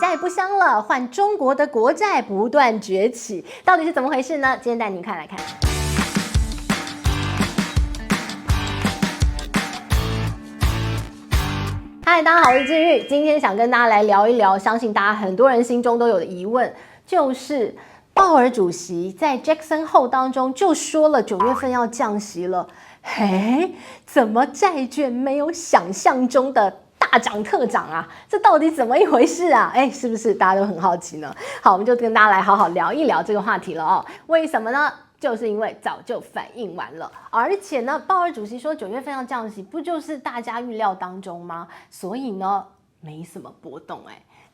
债不香了，换中国的国债不断崛起，到底是怎么回事呢？今天带您看来看。嗨，大家好，我是志玉，今天想跟大家来聊一聊，相信大家很多人心中都有的疑问，就是鲍尔主席在 Jackson Hole 当中就说了9月份要降息了，嘿，怎么债券没有想象中的大涨特涨啊？这到底怎么一回事啊？是不是大家都很好奇呢？好，我们就跟大家来好好聊一聊这个话题了哦。为什么呢？就是因为早就反应完了，而且呢，鲍尔主席说9月份要降息，不就是大家预料当中吗？所以呢，没什么波动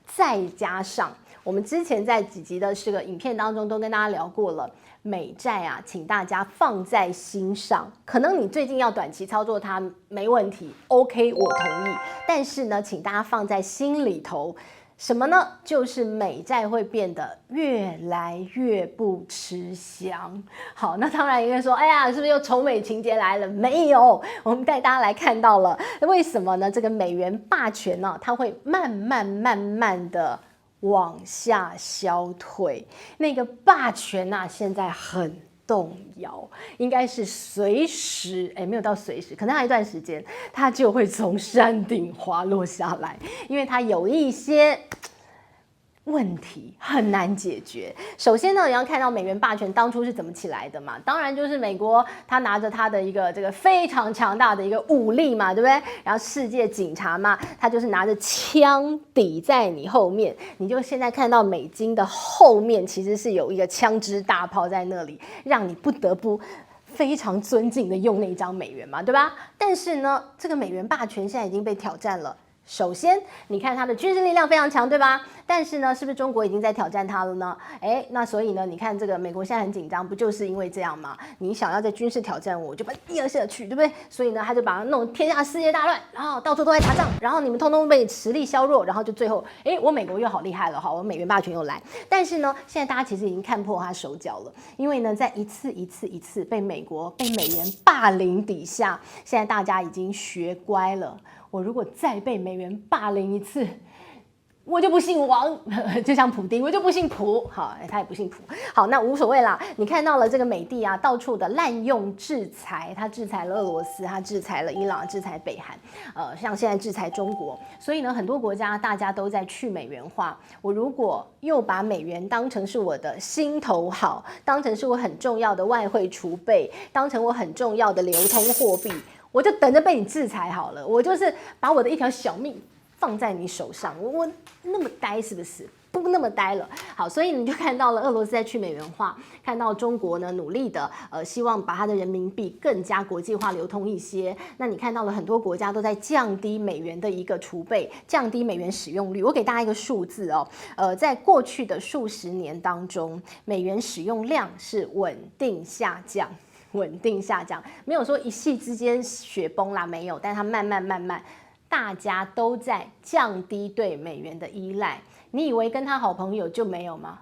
再加上我们之前在几集的这个影片当中都跟大家聊过了，美债啊，请大家放在心上。可能你最近要短期操作它没问题 ，OK， 我同意。但是呢，请大家放在心里头。什么呢？就是美债会变得越来越不吃香。好，那当然应该说，哎呀，是不是又仇美情节来了？没有，我们带大家来看到了，为什么呢？这个美元霸权呢，它会慢慢的往下消退。那个霸权啊，现在很动摇，应该是随时没有到随时，可能还有一段时间，它就会从山顶滑落下来，因为它有一些问题很难解决。首先呢，你要看到美元霸权当初是怎么起来的嘛？当然就是美国他拿着他的一个这个非常强大的一个武力嘛，对不对？然后世界警察嘛，他就是拿着枪抵在你后面，你就现在看到美金的后面其实是有一个枪支大炮在那里，让你不得不非常尊敬的用那张美元嘛，对吧？但是呢，这个美元霸权现在已经被挑战了。首先，你看它的军事力量非常强，对吧？但是呢，是不是中国已经在挑战它了呢？那所以呢，你看这个美国现在很紧张，不就是因为这样吗？你想要在军事挑战我，我就把你第二下去，对不对？所以呢，他就把它弄天下世界大乱，然后到处都在打仗，然后你们通通被实力削弱，然后就最后，我美国又好厉害了，我美元霸权又来。但是呢，现在大家其实已经看破他手脚了，因为呢，在一次被美元霸凌底下，现在大家已经学乖了。我如果再被美元霸凌一次，我就不姓王，就像普丁，我就不姓普。好，他也不姓普。好，那无所谓啦。你看到了这个美帝啊，到处的滥用制裁，他制裁了俄罗斯，他制裁了伊朗，制裁北韩，像现在制裁中国。所以呢，很多国家大家都在去美元化。我如果又把美元当成是我的心头好，当成是我很重要的外汇储备，当成我很重要的流通货币。我就等着被你制裁好了，我就是把我的一条小命放在你手上，我那么呆是不是？不那么呆了。好，所以你就看到了俄罗斯在去美元化，看到中国呢努力的希望把它的人民币更加国际化流通一些。那你看到了很多国家都在降低美元的一个储备，降低美元使用率。我给大家一个数字哦，在过去的数十年当中，美元使用量是稳定下降。没有说一夕之间雪崩啦，没有，但它慢慢，大家都在降低对美元的依赖。你以为跟他好朋友就没有吗？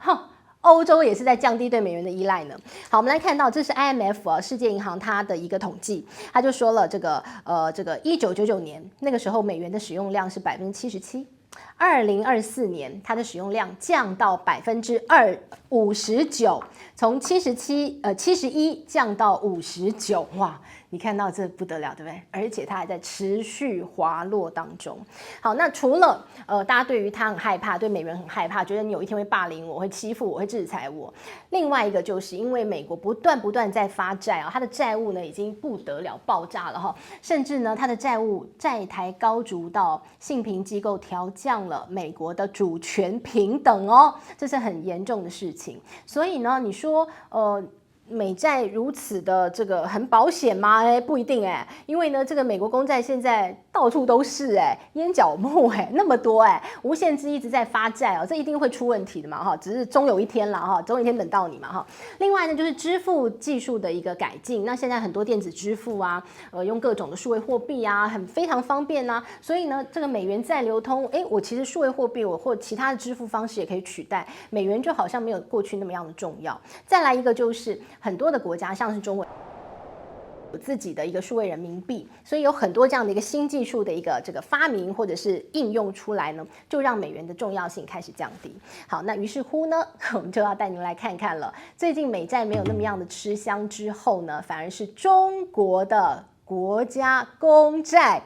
欧洲也是在降低对美元的依赖呢。好，我们来看到这是 IMF 世界银行它的一个统计，它就说了这个1999年那个时候美元的使用量是77%，2024年它的使用量降到59%，从71降到59，哇！你看到这不得了，对不对？而且它还在持续滑落当中。好，那除了大家对于它很害怕，对美元很害怕，觉得你有一天会霸凌我，会欺负我，会制裁我。另外一个就是因为美国不断在发债啊，它的债务呢已经不得了，爆炸了甚至呢它的债台高筑到信评机构调降了美国的主权平等这是很严重的事情。所以呢，你说美债如此的这个很保险吗？不一定因为呢，这个美国公债现在到处都是烟角木那么多无限制一直在发债这一定会出问题的嘛只是终有一天啦总有一天等到你嘛另外呢，就是支付技术的一个改进，那现在很多电子支付啊，用各种的数位货币啊，非常方便啊，所以呢，这个美元再流通，我其实数位货币我或其他的支付方式也可以取代美元，就好像没有过去那么样的重要。再来一个就是很多的国家，像是中国。有自己的一个数位人民币，所以有很多这样的一个新技术的一个这个发明或者是应用出来呢，就让美元的重要性开始降低。好，那于是乎呢，我们就要带您来看看了。最近美债没有那么样的吃香之后呢，反而是中国的国家公债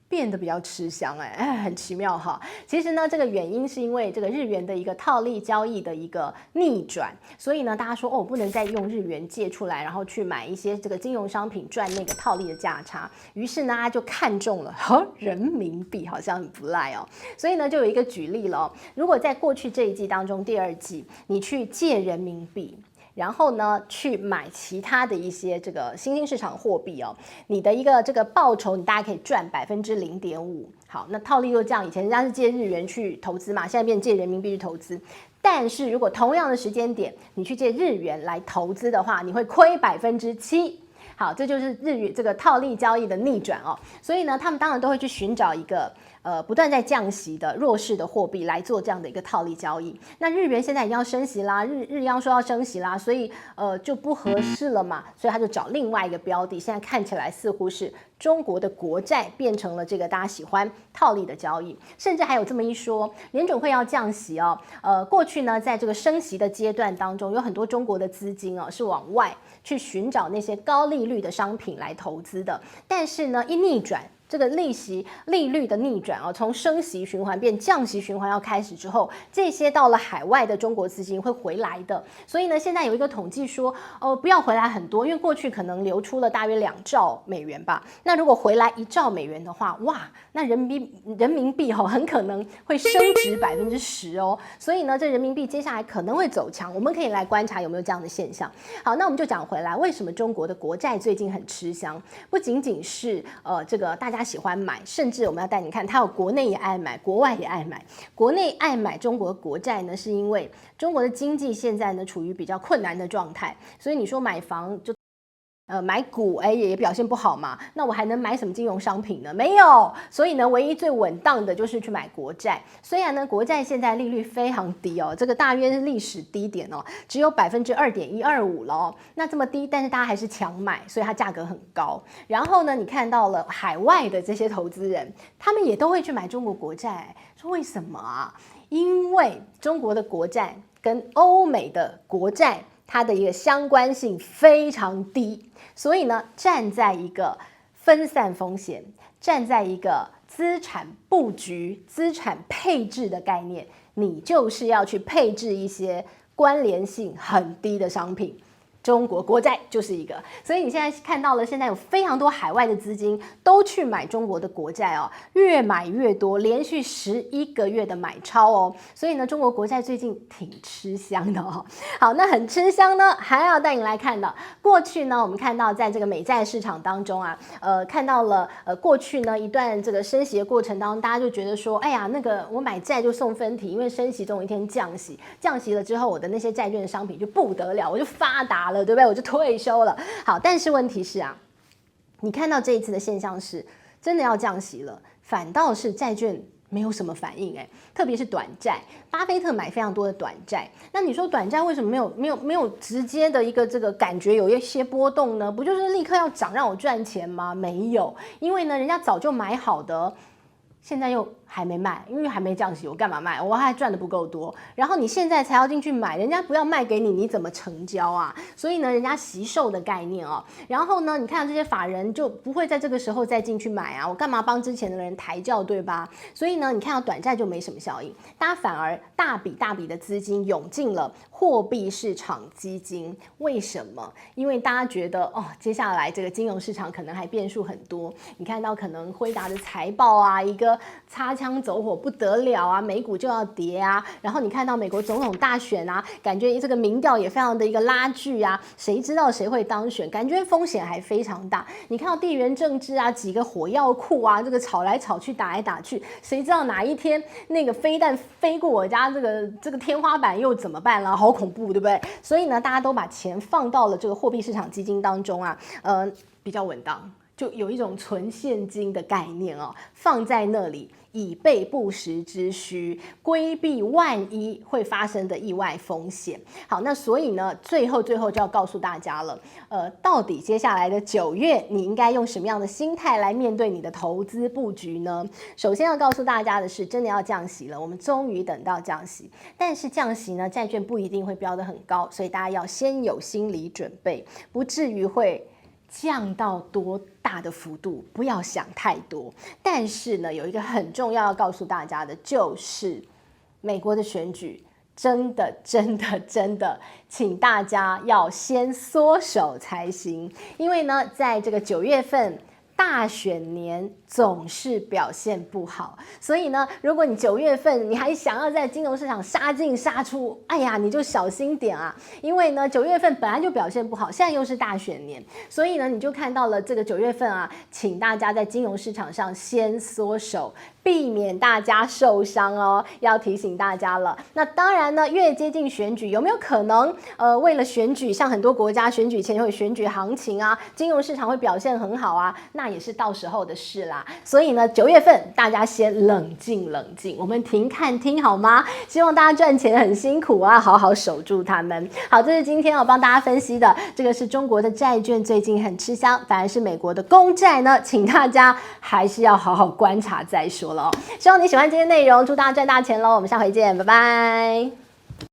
变得比较吃香，很奇妙哈。其实呢，这个原因是因为这个日元的一个套利交易的一个逆转，所以呢，大家说哦，不能再用日元借出来，然后去买一些这个金融商品赚那个套利的价差。于是呢，他就看中了人民币，好像很不赖哦。所以呢，就有一个举例了，如果在过去这一季当中，第二季你去借人民币，然后呢，去买其他的一些这个新兴市场货币哦，你的一个这个报酬，你大概可以赚0.5%。好，那套利就这样，以前人家是借日元去投资嘛，现在变借人民币去投资。但是如果同样的时间点，你去借日元来投资的话，你会亏7%。好，这就是日元这个套利交易的逆转哦。所以呢，他们当然都会去寻找一个不断在降息的弱势的货币来做这样的一个套利交易。那日元现在已经要升息啦，日央说要升息啦，所以就不合适了嘛，所以他就找另外一个标的。现在看起来似乎是中国的国债变成了这个大家喜欢套利的交易，甚至还有这么一说，联准会要降息哦。过去呢，在这个升息的阶段当中，有很多中国的资金是往外去寻找那些高利率的商品来投资的，但是呢，一逆转。这个利率的逆转从升息循环变降息循环要开始之后，这些到了海外的中国资金会回来的。所以呢，现在有一个统计说，不要回来很多，因为过去可能流出了大约2兆美元吧。那如果回来1兆美元的话，哇，那人民币很可能会升值10%哦。所以呢，这人民币接下来可能会走强，我们可以来观察有没有这样的现象。好，那我们就讲回来，为什么中国的国债最近很吃香？不仅仅是这个大家喜欢买，甚至我们要带你看，它有国内也爱买，国外也爱买。国内爱买中国国债呢，是因为中国的经济现在呢处于比较困难的状态，所以你说买房就买股也表现不好嘛，那我还能买什么金融商品呢？没有，所以呢，唯一最稳当的就是去买国债。虽然呢，国债现在利率非常低哦，这个大约是历史低点哦，只有2.125%了哦。那这么低，但是大家还是强买，所以它价格很高。然后呢，你看到了海外的这些投资人，他们也都会去买中国国债，说为什么啊？因为中国的国债跟欧美的国债，它的一个相关性非常低，所以呢，站在一个分散风险，站在一个资产布局、资产配置的概念，你就是要去配置一些关联性很低的商品。中国国债就是一个，所以你现在看到了，现在有非常多海外的资金都去买中国的国债哦，越买越多，连续11个月的买超哦，所以呢，中国国债最近挺吃香的哦。好，那很吃香呢，还要带你来看的，过去呢，我们看到在这个美债市场当中啊，看到了过去呢一段这个升息的过程当中，大家就觉得说，哎呀，那个我买债就送分题，因为升息总有一天降息，降息了之后，我的那些债券的商品就不得了，我就发达了。对不对？我就退休了。好，但是问题是啊，你看到这一次的现象是，真的要降息了，反倒是债券没有什么反应特别是短债，巴菲特买非常多的短债。那你说短债为什么没有直接的一个这个感觉有一些波动呢？不就是立刻要涨让我赚钱吗？没有，因为呢，人家早就买好的。现在又还没卖，因为还没降息，我干嘛卖？我还赚的不够多，然后你现在才要进去买，人家不要卖给你，你怎么成交啊？所以呢，人家惜售的概念哦。然后呢，你看这些法人就不会在这个时候再进去买啊，我干嘛帮之前的人抬轿，对吧？所以呢，你看到短债就没什么效应，大家反而大笔的资金涌进了货币市场基金。为什么？因为大家觉得接下来这个金融市场可能还变数很多。你看到可能辉达的财报啊，一个擦枪走火不得了啊，美股就要跌啊，然后你看到美国总统大选啊，感觉这个民调也非常的一个拉锯啊，谁知道谁会当选，感觉风险还非常大。你看到地缘政治啊，几个火药库啊，这个吵来吵去打来打去，谁知道哪一天那个飞弹飞过我家这个天花板又怎么办了？好恐怖，对不对？所以呢，大家都把钱放到了这个货币市场基金当中啊，比较稳当。就有一种存现金的概念放在那里，以备不时之需，规避万一会发生的意外风险。好，那所以呢，最后就要告诉大家了，到底接下来的9月你应该用什么样的心态来面对你的投资布局呢？首先要告诉大家的是，真的要降息了，我们终于等到降息，但是降息呢，债券不一定会飙得很高，所以大家要先有心理准备，不至于会降到多大的幅度，不要想太多。但是呢，有一个很重要要告诉大家的，就是美国的选举真的，请大家要先缩手才行。因为呢，在这个9月份大选年总是表现不好，所以呢，如果你9月份你还想要在金融市场杀进杀出，哎呀，你就小心点啊！因为呢，9月份本来就表现不好，现在又是大选年，所以呢，你就看到了这个9月份啊，请大家在金融市场上先缩手，避免大家受伤哦。要提醒大家了。那当然呢，越接近选举，有没有可能为了选举，像很多国家选举前会有选举行情啊，金融市场会表现很好啊？那也是到时候的事啦。所以呢，9月份大家先冷静，我们停看听好吗？希望大家赚钱很辛苦啊，好好守住他们。好，这是今天我帮大家分析的，这个是中国的债券最近很吃香，反而是美国的公债呢，请大家还是要好好观察再说了哦。希望你喜欢今天的内容，祝大家赚大钱喽！我们下回见，拜拜。